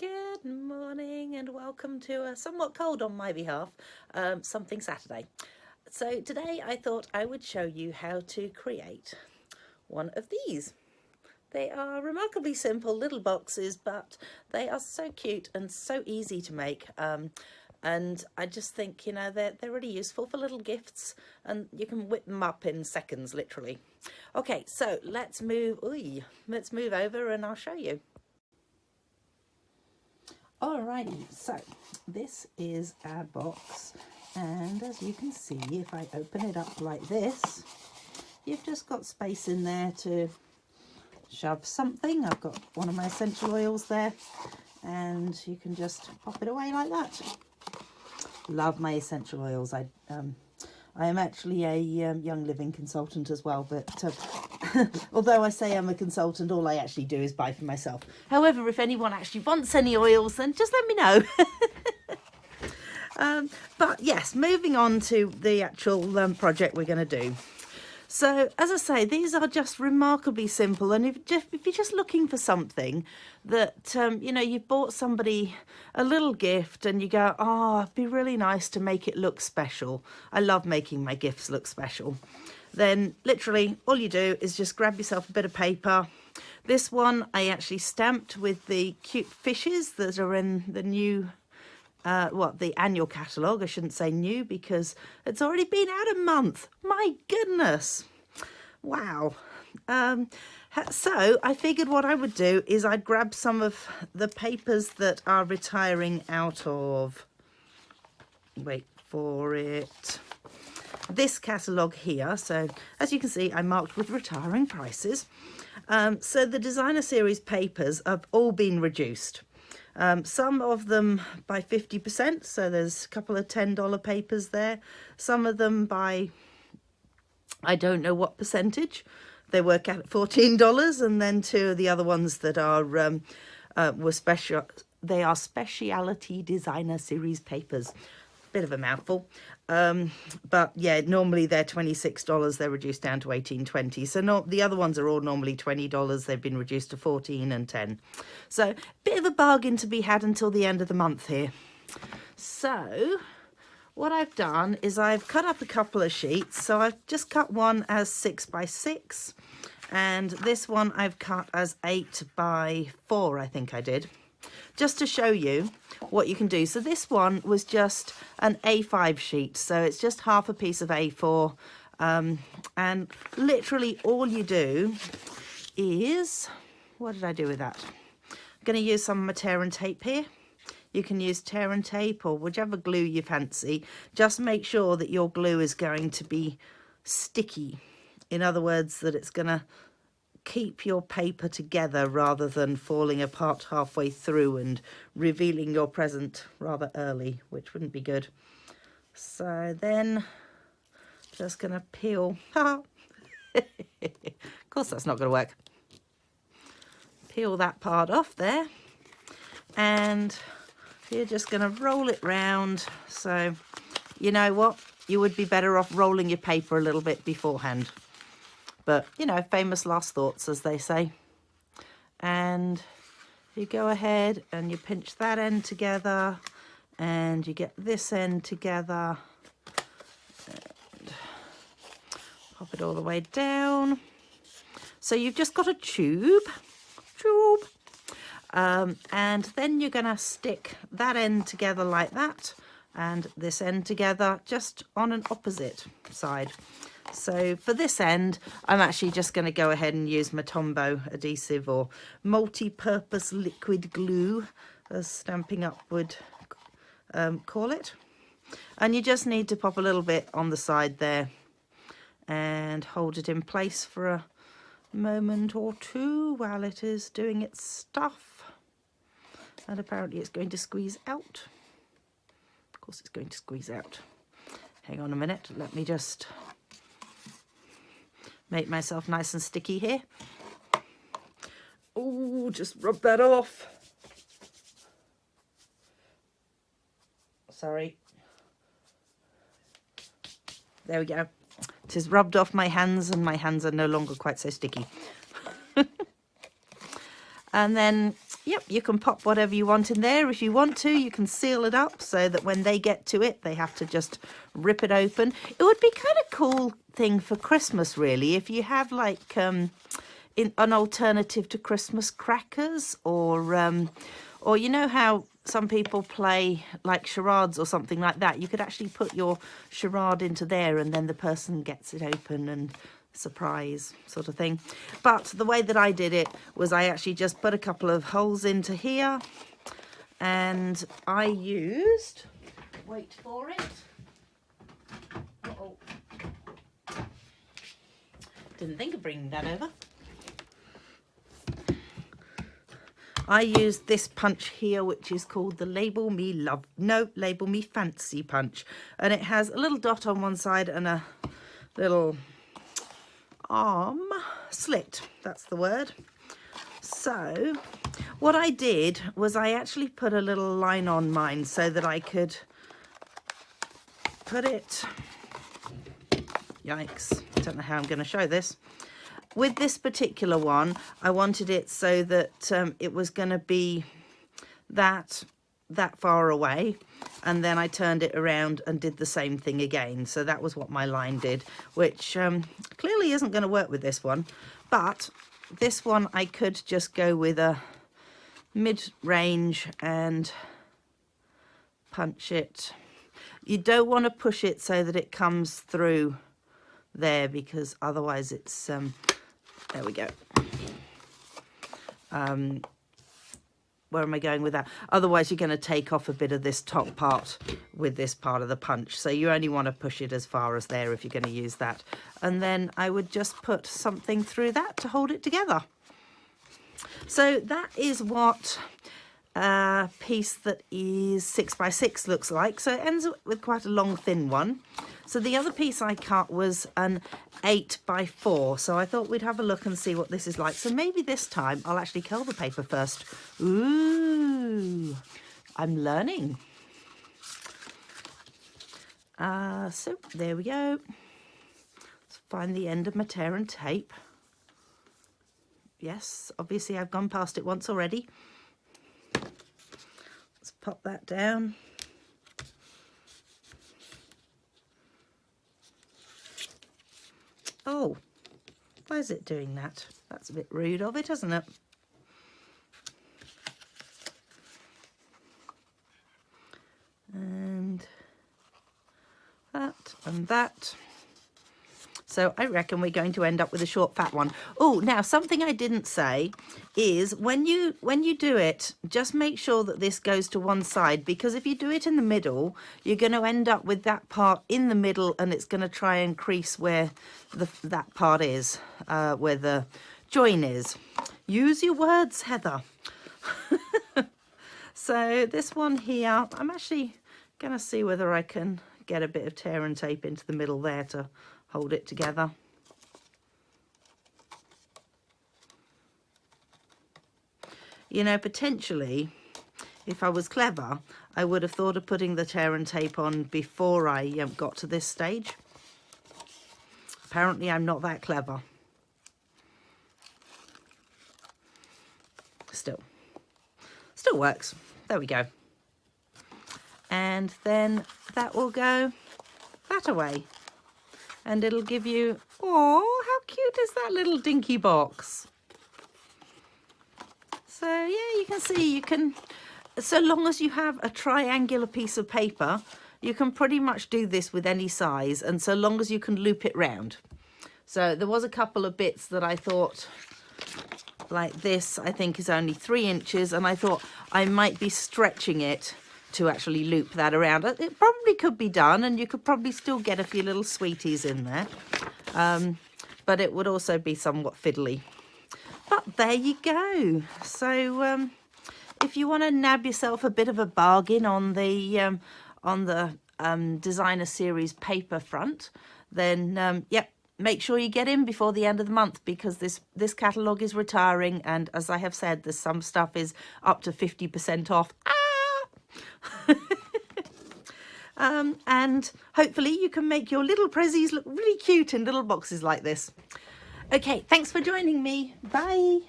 Good morning and welcome to a somewhat cold on my behalf, something Saturday. So today I thought I would show you how to create one of these. They are remarkably simple little boxes, but they are so cute and so easy to make. And I just think, you know, they're really useful for little gifts, and you can whip them up in seconds, literally. Okay, so let's move over and I'll show you. Alrighty, so this is our box, and as you can see, if I open it up like this, you've just got space in there to shove something. I've got one of my essential oils there, and you can just pop it away like that. Love my essential oils. I am actually a Young Living consultant as well, but although I say I'm a consultant, all I actually do is buy for myself. However, if anyone actually wants any oils, then just let me know. But yes, moving on to the actual project we're going to do. So, as I say, these are just remarkably simple, and if you're just looking for something that, you know, you've bought somebody a little gift and you go, oh, it'd be really nice to make it look special. I love making my gifts look special. Then literally all you do is just grab yourself a bit of paper. This one I actually stamped with the cute fishes that are in the new the annual catalogue. I shouldn't say new because it's already been out a month. My goodness. Wow. So I figured what I would do is I'd grab some of the papers that are retiring out of, wait for it, this catalogue here. So as you can see, I marked with retiring prices. So the designer series papers have all been reduced. Some of them by 50%, so there's a couple of $10 papers there. Some of them by, I don't know what percentage. They work out at $14, and then two of the other ones that are were special. They are speciality designer series papers. Bit of a mouthful, but yeah, normally they're $26. They're reduced down to $18.20. So the other ones are all normally $20. They've been reduced to $14 and $10. So bit of a bargain to be had until the end of the month here. So what I've done is I've cut up a couple of sheets. So I've just cut one as 6 by 6, and this one I've cut as 8 by 4. I think I did. Just to show you what you can do. So this one was just an A5 sheet, so it's just half a piece of A4, and literally all you do is, what did I do with that? I'm going to use some of my tear and tape here. You can use tear and tape or whichever glue you fancy. Just make sure that your glue is going to be sticky. In other words, that it's going to keep your paper together rather than falling apart halfway through and revealing your present rather early, which wouldn't be good. So then just going to peel. Of course that's not going to work. Peel that part off there, and you're just going to roll it round. So you know what, you would be better off rolling your paper a little bit beforehand. But, you know, famous last thoughts, as they say. And you go ahead and you pinch that end together, and you get this end together. And pop it all the way down. So you've just got a tube. And then you're going to stick that end together like that, and this end together just on an opposite side. So for this end, I'm actually just going to go ahead and use my Tombow adhesive, or multi-purpose liquid glue, as Stampin' Up would call it. And you just need to pop a little bit on the side there and hold it in place for a moment or two while it is doing its stuff. And apparently it's going to squeeze out. Of course it's going to squeeze out. Hang on a minute, let me just make myself nice and sticky here. Oh, just rub that off. Sorry. There we go. It is rubbed off my hands, and my hands are no longer quite so sticky. And then yep, you can pop whatever you want in there. If you want to, you can seal it up so that when they get to it, they have to just rip it open. It would be kind of cool thing for Christmas, really, if you have like an alternative to Christmas crackers, or you know how some people play like charades or something like that. You could actually put your charade into there and then the person gets it open and surprise sort of thing. But the way that I did it was I actually just put a couple of holes into here, and I used, wait for it, uh-oh, didn't think of bringing that over. I used this punch here, which is called the Label Me Fancy punch. And it has a little dot on one side and a little arm slit. That's the word. So what I did was I actually put a little line on mine so that I could put it, yikes, I don't know how I'm going to show this. With this particular one, I wanted it so that it was going to be that far away, and then I turned it around and did the same thing again. So that was what my line did, which clearly isn't going to work with this one. But this one I could just go with a mid-range and punch it. You don't want to push it so that it comes through there, because otherwise it's there we go. Where am I going with that? Otherwise you're going to take off a bit of this top part with this part of the punch, so you only want to push it as far as there if you're going to use that. And then I would just put something through that to hold it together. So that is what a piece that is 6 by 6 looks like. So it ends up with quite a long thin one. So the other piece I cut was an 8 by 4. So I thought we'd have a look and see what this is like. So maybe this time I'll actually curl the paper first. Ooh, I'm learning. So there we go. Let's find the end of my tear and tape. Yes, obviously I've gone past it once already. Let's pop that down. Oh, why is it doing that? That's a bit rude of it, isn't it? And that and that. So I reckon we're going to end up with a short fat one. Oh, now something I didn't say is when you do it, just make sure that this goes to one side, because if you do it in the middle, you're going to end up with that part in the middle, and it's going to try and crease where that part is, where the join is. Use your words, Heather. So this one here, I'm actually going to see whether I can get a bit of tear and tape into the middle there to hold it together. You know, potentially, if I was clever, I would have thought of putting the tear and tape on before I got to this stage. Apparently, I'm not that clever. Still works. There we go. And then that will go that away. And it'll give you, oh, how cute is that little dinky box? So yeah, you can see, you can, so long as you have a triangular piece of paper, you can pretty much do this with any size, and so long as you can loop it round. So there was a couple of bits that I thought, like this, I think is only 3 inches, and I thought I might be stretching it to actually loop that around. It probably could be done, and you could probably still get a few little sweeties in there, but it would also be somewhat fiddly. But there you go. So if you want to nab yourself a bit of a bargain on the designer series paper front, then yep, make sure you get in before the end of the month, because this catalogue is retiring, and as I have said, there's some stuff is up to 50% off. And hopefully you can make your little prezzies look really cute in little boxes like this. Okay, thanks for joining me. Bye.